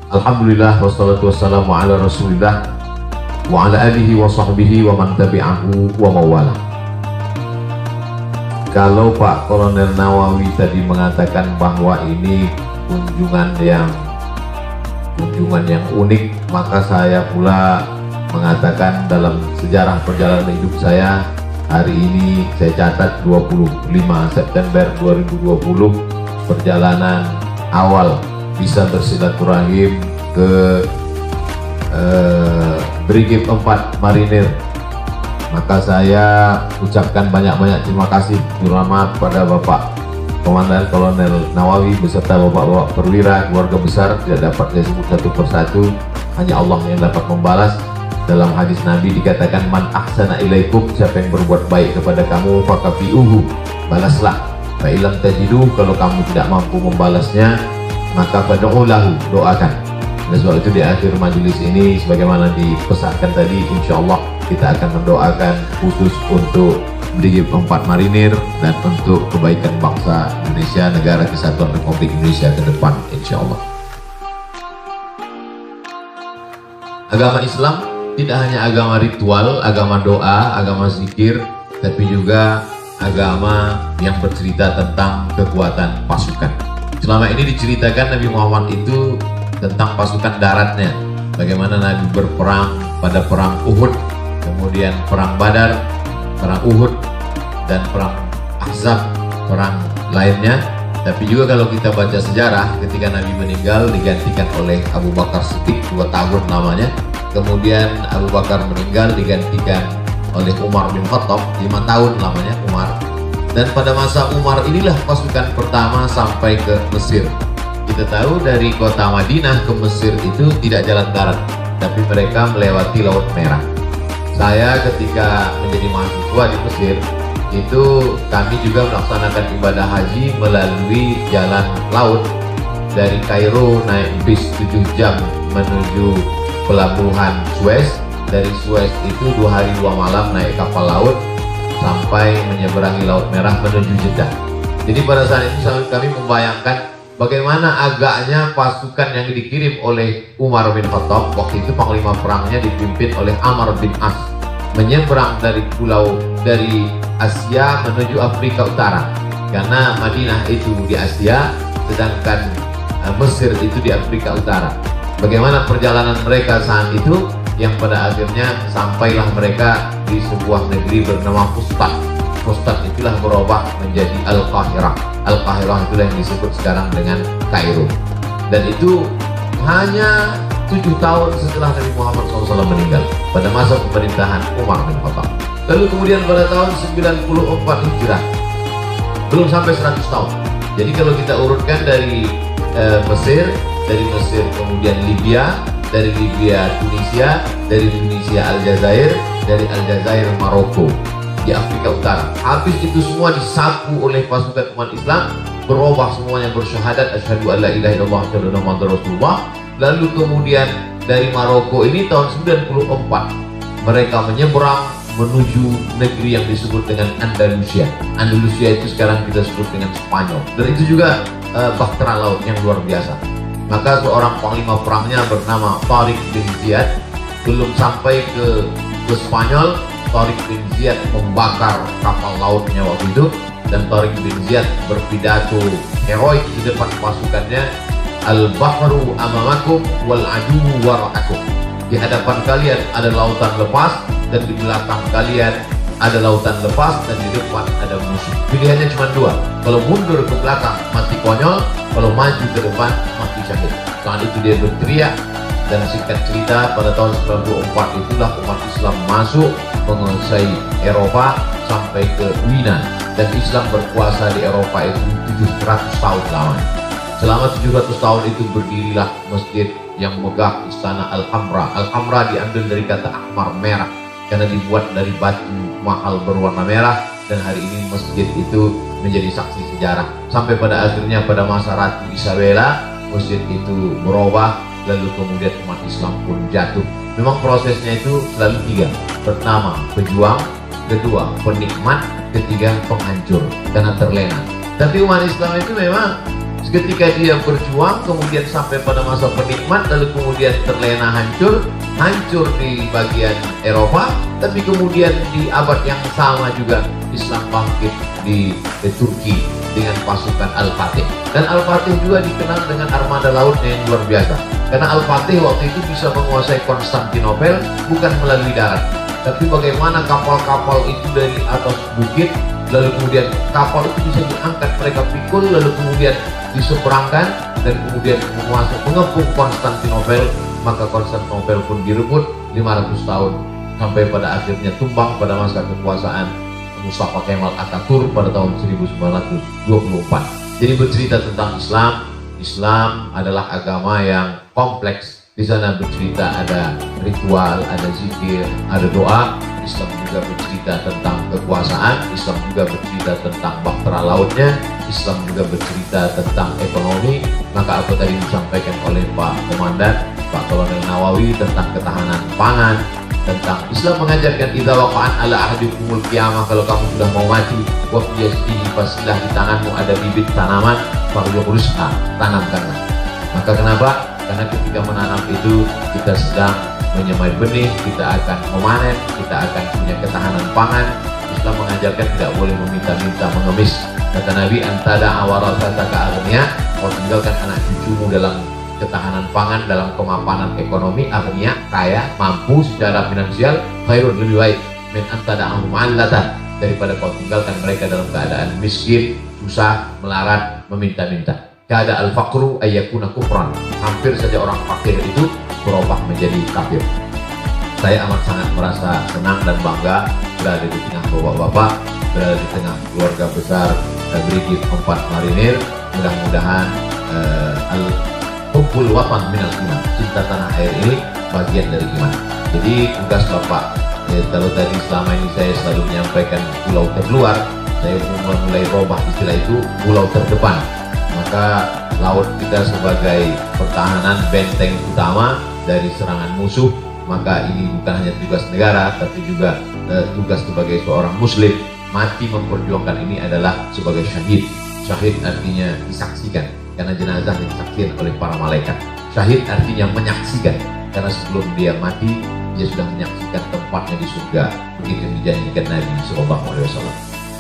Alhamdulillah wassalatu wassalamu ala rasulillah wa ala alihi wa sahbihi wa man tabi'ahu wa mawala. Kalau Pak Kolonel Nawawi tadi mengatakan bahwa ini kunjungan yang unik, maka saya pula mengatakan dalam sejarah perjalanan hidup saya, hari ini saya catat 25 September 2020 perjalanan awal bisa bersilaturahim ke Brigif 4 Marinir. Maka saya ucapkan banyak-banyak terima kasih terutama kepada Bapak Komandan Kolonel Nawawi beserta Bapak-Bapak perwira, keluarga besar, tidak dapat saya sebut satu persatu, hanya Allah yang dapat membalas. Dalam hadis Nabi dikatakan, man ahsana ilaikum, siapa yang berbuat baik kepada kamu, fakafi'uhu, balaslah. Fa'ilam tajidu, kalau kamu tidak mampu membalasnya, maka fad'ulahu, doakan. Dan sebab itu di akhir majelis ini, sebagaimana dipesankan tadi, insya Allah kita akan mendoakan khusus untuk Brigif 4 Marinir dan untuk kebaikan bangsa Indonesia, Negara Kesatuan Republik Indonesia ke depan, insya Allah. Agama Islam tidak hanya agama ritual, agama doa, agama zikir, tapi juga agama yang bercerita tentang kekuatan pasukan. Selama ini diceritakan Nabi Muhammad itu tentang pasukan daratnya, bagaimana Nabi berperang pada perang Uhud, kemudian perang Badar, perang Uhud, dan perang Ahzab, perang lainnya. Tapi juga kalau kita baca sejarah, ketika Nabi meninggal digantikan oleh Abu Bakar Siddiq 2 tahun lamanya, kemudian Abu Bakar meninggal digantikan oleh Umar bin Khattab 5 tahun lamanya Umar. Dan pada masa Umar inilah pasukan pertama sampai ke Mesir. Kita tahu dari kota Madinah ke Mesir itu tidak jalan darat, tapi mereka melewati Laut Merah. Saya ketika menjadi mahasiswa di Mesir, itu kami juga melaksanakan ibadah haji melalui jalan laut dari Kairo, naik bis 7 jam menuju pelabuhan Suez. Dari Suez itu 2 hari 2 malam naik kapal laut sampai menyeberangi Laut Merah menuju Jeddah. Jadi pada saat itu kami membayangkan bagaimana agaknya pasukan yang dikirim oleh Umar bin Khattab, waktu itu panglima perangnya dipimpin oleh Amr bin As, menyeberang dari Asia menuju Afrika Utara, karena Madinah itu di Asia sedangkan Mesir itu di Afrika Utara. Bagaimana perjalanan mereka saat itu, yang pada akhirnya sampailah mereka di sebuah negeri bernama Fustat. Fustat itulah berubah menjadi Al-Qahirah. Al-Qahirah itulah yang disebut sekarang dengan Kairo. Dan itu hanya 7 tahun setelah Nabi Muhammad SAW meninggal, pada masa pemerintahan Umar bin Khattab. Lalu kemudian pada tahun 94 Hijrah, belum sampai 100 tahun. Jadi kalau kita urutkan dari Mesir kemudian Libya, dari Libya Tunisia, dari Tunisia Aljazair, dari Aljazair Maroko, di Afrika Utara. Habis itu semua disapu oleh pasukan umat Islam, berubah semuanya bersyahadat asyhadu alla ilaha illallah wa asyhadu anna muhammadar rasulullah. Lalu kemudian dari Maroko ini tahun 94 mereka menyeberang menuju negeri yang disebut dengan Andalusia. Andalusia itu sekarang kita sebut dengan Spanyol. Dan itu juga bahtera laut yang luar biasa. Maka seorang panglima perangnya bernama Tariq bin Ziyad, belum sampai ke Spanyol, Tariq bin Ziyad membakar kapal lautnya waktu itu, dan Tariq bin Ziyad berpidato heroik di depan pasukannya, al-bahru amamakum wal adu wara'akum. Di hadapan kalian ada lautan lepas, dan di belakang kalian ada lautan lepas, dan di depan ada musuh. Pilihannya cuma 2. Kalau mundur ke belakang mati konyol, kalau maju ke depan mati syahid. Saat itu dia berteriak. Dan singkat cerita, pada tahun 94 itulah umat Islam masuk menguasai Eropa sampai ke Wina, dan Islam berkuasa di Eropa itu 700 tahun lamanya. Selama 700 tahun itu berdirilah masjid yang megah, istana Al-Hamra. Al-Hamra diambil dari kata ahmar, merah, karena dibuat dari batu mahal berwarna merah, dan hari ini masjid itu menjadi saksi sejarah. Sampai pada akhirnya pada masa Ratu Isabella, masjid itu berubah, lalu kemudian umat Islam pun jatuh. Memang prosesnya itu selalu 3. Pertama, pejuang. Kedua, penikmat. Ketiga, penghancur, karena terlena. Tapi umat Islam itu memang Ketika dia berjuang, kemudian sampai pada masa penikmat, lalu kemudian terlena hancur di bagian Eropa, tapi kemudian di abad yang sama juga Islam bangkit di Turki dengan pasukan Al-Fatih. Dan Al-Fatih juga dikenal dengan armada lautnya yang luar biasa, karena Al-Fatih waktu itu bisa menguasai Konstantinopel bukan melalui darat, tapi bagaimana kapal-kapal itu dari atas bukit, lalu kemudian kapal itu bisa diangkat, mereka pikul, lalu kemudian diseberangkan dan kemudian mengepung Konstantinopel. Maka Konstantinopel pun direbut 500 tahun sampai pada akhirnya tumbang pada masa kekuasaan Mustafa Kemal Atatürk pada tahun 1924. Jadi bercerita tentang Islam adalah agama yang kompleks. Di sana bercerita ada ritual, ada zikir, ada doa. Islam juga bercerita tentang kekuasaan, Islam juga bercerita tentang bahtera lautnya, Islam juga bercerita tentang ekonomi. Maka apa tadi disampaikan oleh Pak Komandan, Pak Kolonel Nawawi tentang ketahanan pangan, tentang Islam mengajarkan idza waqa'an ala ahadikumul qiyamah, kalau kamu sudah mau mati, wa fi yadihi fasilah, di tanganmu ada bibit tanaman, falyukhrisha, tanamkanlah. Maka kenapa? Karena ketika menanam itu kita sedang menyemai benih, kita akan memanen, kita akan punya ketahanan pangan. Islam mengajarkan tidak boleh meminta-minta, mengemis. Kata Nabi, antada awarasataka aghnia, kau tinggalkan anak cucumu dalam ketahanan pangan, dalam kemapanan ekonomi, aghnia, kaya, mampu secara finansial, khairun, lebih baik min antada mu'allatan, daripada kau tinggalkan mereka dalam keadaan miskin, susah, melarat, meminta-minta. Kada al-faqru ayyakuna kufran, hampir saja orang fakir itu berubah menjadi kafir. Saya amat sangat merasa senang dan bangga berada di tengah bapak-bapak, berada di tengah keluarga besar Brigif 4 Marinir. Mudah-mudahan hubbul watan minal iman, cinta tanah air ini bagian dari iman. Jadi tugas bapak, kalau tadi selama ini saya selalu menyampaikan pulau terluar, saya mulai robah istilah itu pulau terdepan. Maka laut kita sebagai pertahanan benteng utama dari serangan musuh. Maka ini bukan hanya tugas negara, tapi juga tugas sebagai seorang muslim. Mati memperjuangkan ini adalah sebagai syahid. Syahid artinya disaksikan, karena jenazah disaksikan oleh para malaikat. Syahid artinya menyaksikan, karena sebelum dia mati dia sudah menyaksikan tempatnya di surga, begitu dijanjikan Nabi SAW.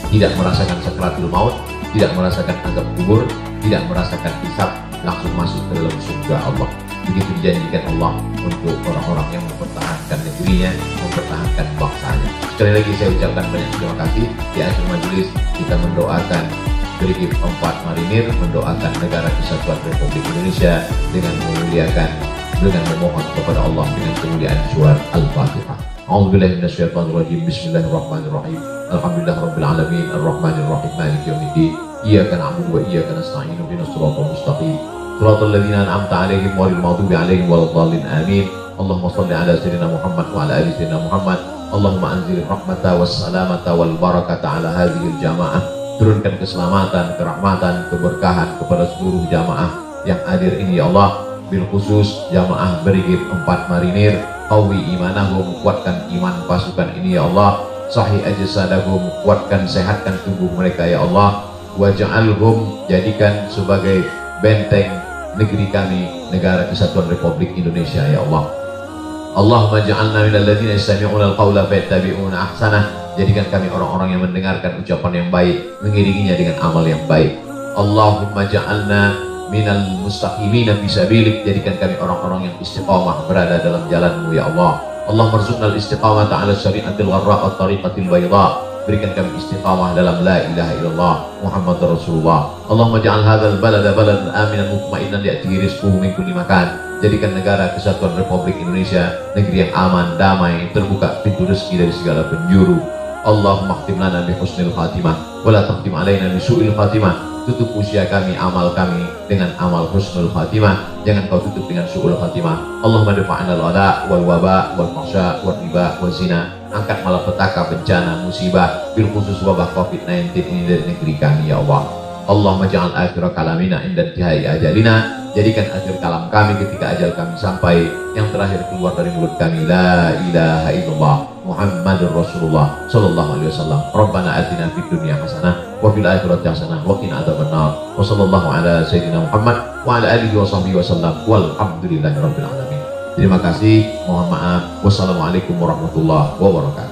Tidak merasakan sakratul maut, tidak merasakan azab kubur, tidak merasakan hisab, langsung masuk ke dalam surga Allah. Begitu dijanjikan Allah untuk orang-orang yang mempertahankan negerinya, mempertahankan bangsanya. Sekali lagi saya ucapkan banyak terima kasih. Di akhir majelis kita mendoakan Brigif 4 Marinir, mendoakan negara kesatuan Republik Indonesia dengan memuliakan, dengan memohon kepada Allah dengan kemuliaan surat Al-Fatihah. A'udzubillahi minasyaitonirrajim. Bismillahirrahmanirrahim. Alhamdulillahirabbil alamin, arrahmanir rahim, maliki yaumiddin. Iyyaka na'budu wa iyyaka nasta'in. Ihdinas siratal mustaqim. Shiratal ladzina an'amta 'alaihim ghairil maghdubi 'alaihim waladdallin. Amin. Allahumma shalli 'ala sayyidina Muhammad wa 'ala ali sayyidina Muhammad. Allahumma anzil rahmata was salamata wal barakata 'ala hadhil jamaah. Turunkan keselamatan, kerahmatan, keberkahan kepada seluruh jamaah yang hadir ini ya Allah. Bil khusus jamaah Brigif 4 Marinir, qawi imanahum, kuatkan iman pasukan ini ya Allah. Sahih ajsadahum, kuatkan, sehatkan tubuh mereka ya Allah. Waj'alhum, jadikan sebagai benteng negeri kami, negara kesatuan Republik Indonesia ya Allah. Allahumma ja'alna minal ladzina yastami'una al-qawla fayattabi'una ahsanah. Jadikan kami orang-orang yang mendengarkan ucapan yang baik, mengiringinya dengan amal yang baik. Allahumma ja'alna minal mustaqimina fisabilik. Jadikan kami orang-orang yang istiqamah berada dalam jalanmu ya Allah. Allahumma rzuqnal istiqamata ala syari'atil gharra at-tariqatil bayda. Berikan kami istiqamah dalam la ilaha illallah Muhammadur Rasulullah. Allahumma ja'al hadzal balada baladan aminan mutma'innan ya'tihi rizquhu min kulli makan. Jadikan negara kesatuan Republik Indonesia negeri yang aman, damai, terbuka pintu rezeki dari segala penjuru. Allahumma khtim lana bi husnil khatimah wa la takhtim alaina bi su'il khatimah. Tutup usia kami, amal kami dengan amal husnul khatimah, jangan kau tutup dengan su'ul khatimah. Allahumma dafa'na al-ada wal waba wal fahsya wal riba wal zina. Angkat malapetaka, bencana, musibah, bil khusus wabah COVID-19 ini dari negeri kami ya Allah. Allahumma ja'al akhir kalamina inda intihai ajalina, jadikan akhir kalam kami ketika ajal kami sampai, yang terakhir keluar dari mulut kami la ilaha illallah Muhammadur Rasulullah sallallahu alaihi wasallam. Rabbana atina fid dunya hasanah wa fil akhirati hasanah wa qina adzabannar. Wa sallallahu ala sayyidina Muhammad wa ala alihi wa sahbihi wasallam. Walhamdulillahirabbil alamin. Terima kasih, mohon maaf. Wassalamualaikum warahmatullahi wabarakatuh.